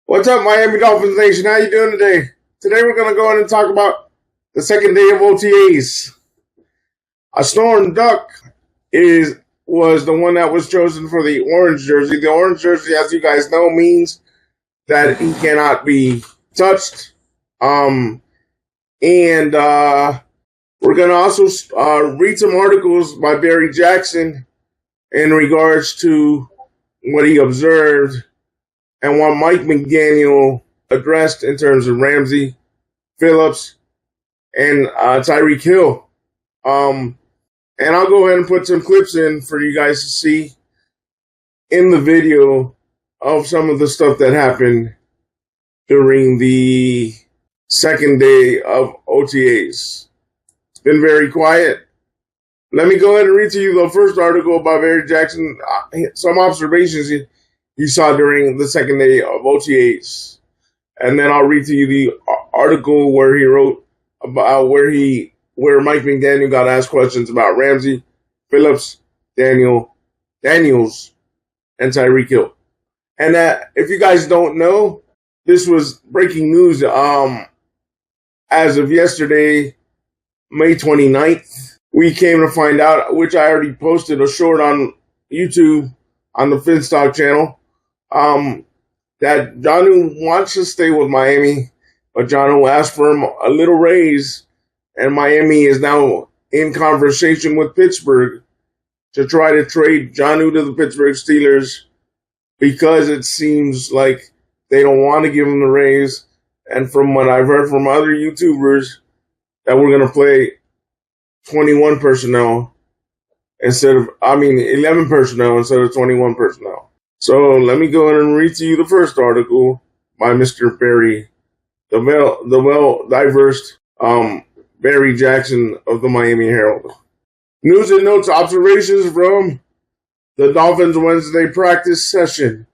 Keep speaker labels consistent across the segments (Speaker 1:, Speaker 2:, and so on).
Speaker 1: What's up, Miami Dolphins Nation? How you doing today? Today we're going to go in and talk about the second day of OTAs. A Storm Duck was the one that was chosen for the orange jersey. The orange jersey, as you guys know, means that he cannot be touched. We're going to also read some articles by Barry Jackson in regards to what he observed and what Mike McDaniel addressed in terms of Ramsey, Phillips, and Tyreek Hill. And I'll go ahead and put some clips in for you guys to see in the video of some of the stuff that happened during the second day of OTAs. It's been very quiet. Let me go ahead and read to you the first article by Barry Jackson, some observations he saw during the second day of OTAs. And then I'll read to you the article where he wrote about where Mike McDaniel got asked questions about Ramsey, Phillips, Daniels, and Tyreek Hill. And if you guys don't know, this was breaking news as of yesterday, May 29th. We came to find out, which I already posted a short on YouTube on the Finstock channel, that Jonnu wants to stay with Miami, but Jonnu asked for him a little raise, and Miami is now in conversation with Pittsburgh to try to trade Jonnu to the Pittsburgh Steelers because it seems like they don't want to give him the raise. And from what I've heard from other YouTubers, that we're going to play 21 personnel 11 personnel instead of 21 personnel. So let me go ahead and read to you the first article by Mr. Barry, the well-diversed Barry Jackson of the Miami Herald. News and notes, observations from the Dolphins Wednesday practice session.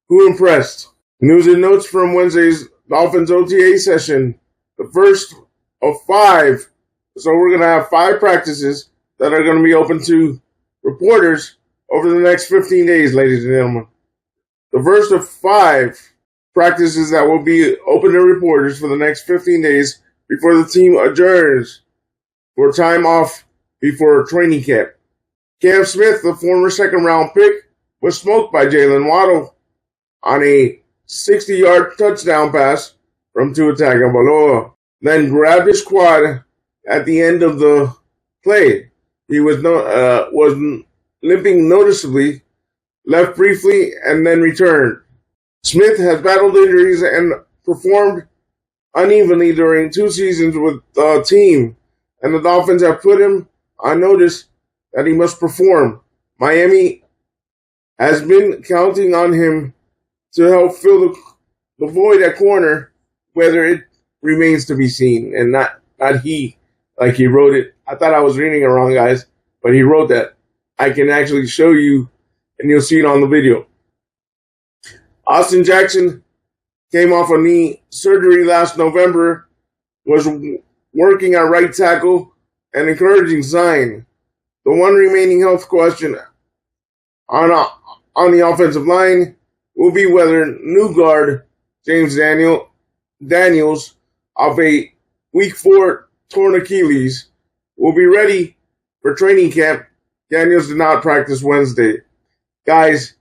Speaker 1: Who impressed? News and notes from Wednesday's Dolphins OTA session. The first of 5. So we're going to have 5 practices that are going to be open to reporters over the next 15 days, ladies and gentlemen. The first of 5 practices that will be open to reporters for the next 15 days before the team adjourns for time off before training camp. Cam Smith, the former second-round pick, was smoked by Jaylen Waddle on a 60-yard touchdown pass from Tua Tagovailoa, then grabbed his quad at the end of the play. He was limping noticeably, left briefly, and then returned. Smith has battled injuries and performed unevenly during 2 seasons with the team, and the Dolphins have put him on notice that he must perform. Miami has been counting on him to help fill the void at corner, whether it remains to be seen, and not he, like he wrote it. I thought I was reading it wrong, guys, but he wrote that. I can actually show you, and you'll see it on the video. Austin Jackson came off a knee surgery last November, was working at right tackle, an encouraging sign. The one remaining health question on the offensive line will be whether new guard James Daniels of a Week 4 torn Achilles will be ready for training camp. Daniels did not practice Wednesday. Guys,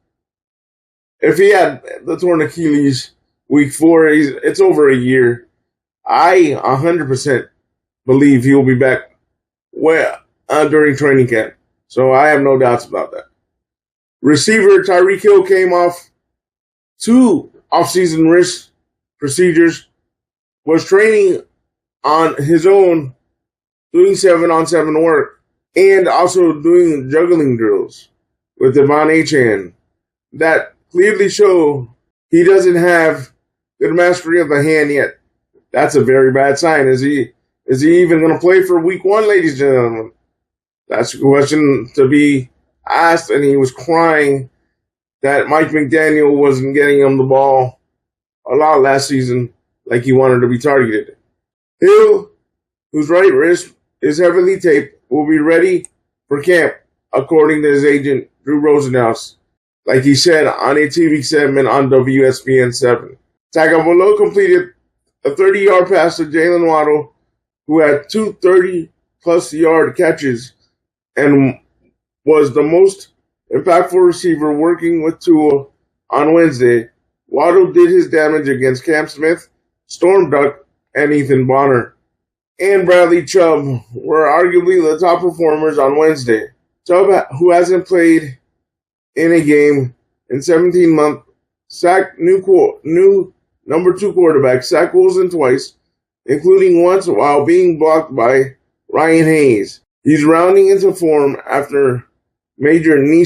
Speaker 1: if he had the torn Achilles Week 4, it's over a year. I 100% believe he will be back during training camp. So I have no doubts about that. Receiver Tyreek Hill came off 2 offseason wrist procedures, was training on his own, doing 7-on-7 work, and also doing juggling drills with Devon Achane that clearly show he doesn't have good mastery of the hand yet. That's a very bad sign. Is he even going to play for Week 1, ladies and gentlemen? That's a question to be asked, and he was crying that Mike McDaniel wasn't getting him the ball a lot last season like he wanted to be targeted. Hill, whose right wrist is heavily taped, will be ready for camp, according to his agent, Drew Rosenhaus, like he said on a TV segment on WSPN 7. Tagovailoa completed a 30-yard pass to Jaylen Waddle, who had two 30-plus yard catches and was the most impactful receiver working with Tua on Wednesday. Waddle did his damage against Cam Smith, Storm Duck, and Ethan Bonner. And Bradley Chubb were arguably the top performers on Wednesday. Chubb, who hasn't played in a game in 17 months, sacked new number 2 quarterback, sacked Wilson twice, including once while being blocked by Ryan Hayes. He's rounding into form after major knee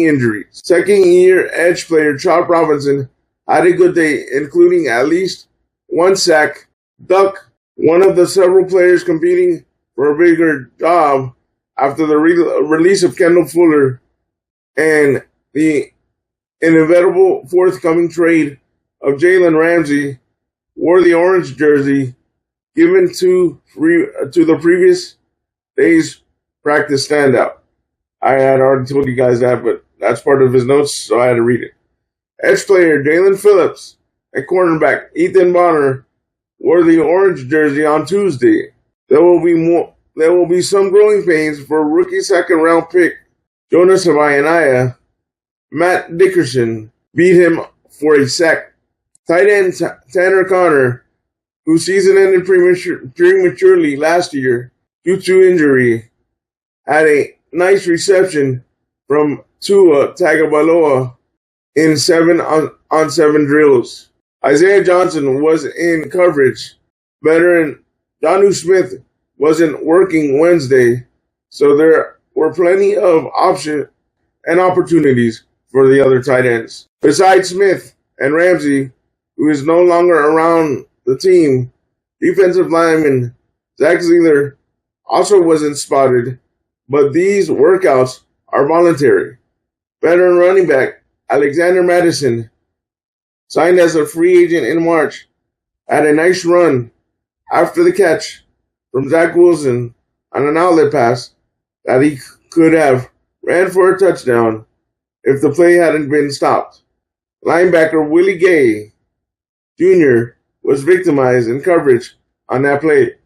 Speaker 1: injury. Second-year edge player Chop Robinson had a good day, including at least one sack. Duck, one of the several players competing for a bigger job after the release of Kendall Fuller and the inevitable forthcoming trade of Jalen Ramsey, wore the orange jersey given to the previous day's practice standout. I had already told you guys that, but that's part of his notes, so I had to read it. Edge player Jalen Phillips and cornerback Ethan Bonner wore the orange jersey on Tuesday. There will be some growing pains for rookie second-round pick Jonas Havaianaya. Matt Dickerson beat him for a sack. Tight end Tanner Connor, whose season ended prematurely last year due to injury, had a nice reception from Tua Tagovailoa in 7-on-7 drills. Isaiah Johnson was in coverage. Veteran Jonnu Smith wasn't working Wednesday, so there were plenty of options and opportunities for the other tight ends. Besides Smith and Ramsey, who is no longer around the team, defensive lineman Zach Zeller also wasn't spotted, but these workouts are voluntary. Veteran running back Alexander Madison, signed as a free agent in March, had a nice run after the catch from Zach Wilson on an outlet pass that he could have ran for a touchdown if the play hadn't been stopped. Linebacker Willie Gay Jr. was victimized in coverage on that play.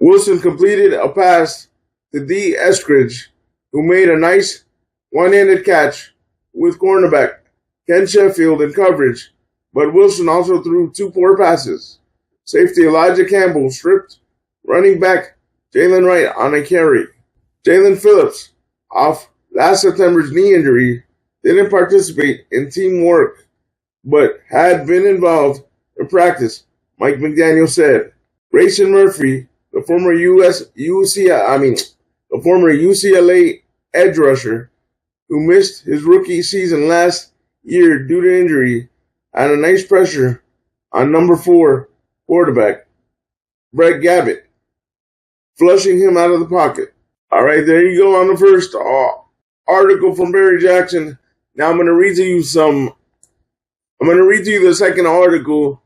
Speaker 1: Wilson completed a pass to D. Eskridge, who made a nice one-handed catch with cornerback Ken Sheffield in coverage, but Wilson also threw two poor passes. Safety Elijah Campbell stripped running back Jalen Wright on a carry. Jalen Phillips, off last September's knee injury, didn't participate in teamwork, but had been involved in practice, Mike McDaniel said. Grayson Murphy, the former UCLA edge rusher, who missed his rookie season last year due to injury, had a nice pressure on number 4 quarterback Brett Gabbett, flushing him out of the pocket. All right, there you go on the first article from Barry Jackson. Now I'm going to read to you the second article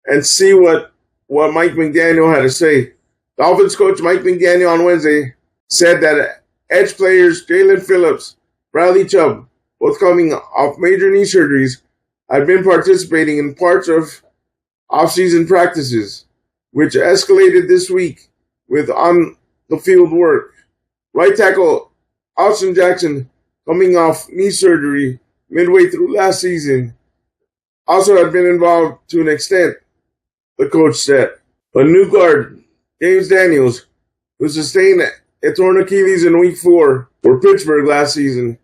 Speaker 1: and see what Mike McDaniel had to say. Dolphins coach Mike McDaniel on Wednesday said that edge players Jalen Phillips, Bradley Chubb, both coming off major knee surgeries, had been participating in parts of off-season practices, which escalated this week with on-the-field work. Right tackle Austin Jackson, coming off knee surgery midway through last season, also had been involved to an extent, the coach said. A new guard, James Daniels, who sustained a torn Achilles in Week 4 for Pittsburgh last season,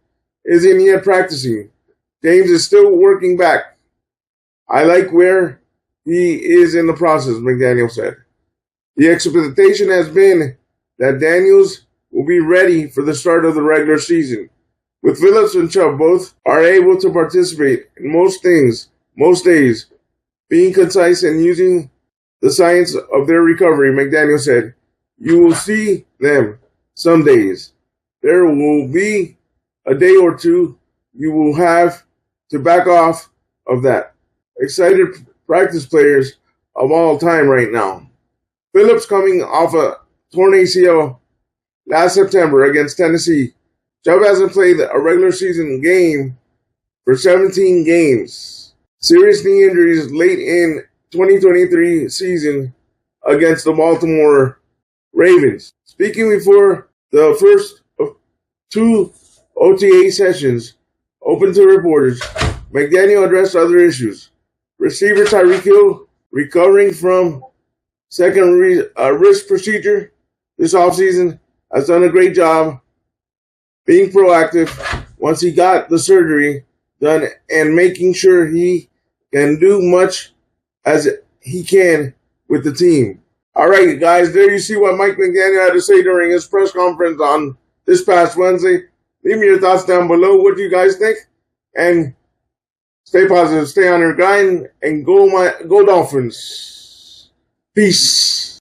Speaker 1: isn't yet practicing. James is still working back. I like where he is in the process, McDaniel said. The expectation has been that Daniels will be ready for the start of the regular season. With Phillips and Chubb both are able to participate in most days, being concise and using the science of their recovery, McDaniel said. You will see them some days. There will be a day or two you will have to back off of that. Excited practice players of all time right now. Phillips coming off a torn ACL last September against Tennessee. Chubb hasn't played a regular season game for 17 games. serious knee injuries late in 2023 season against the Baltimore Ravens. Speaking before the first of 2 OTA sessions open to reporters, McDaniel addressed other issues. Receiver Tyreek Hill, recovering from second wrist procedure this offseason, has done a great job being proactive once he got the surgery done and making sure he can do much as he can with the team. All right, guys, there you see what Mike McDaniel had to say during his press conference on this past Wednesday. Leave me your thoughts down below. What do you guys think? And stay positive, stay on your grind, and go Dolphins. Peace.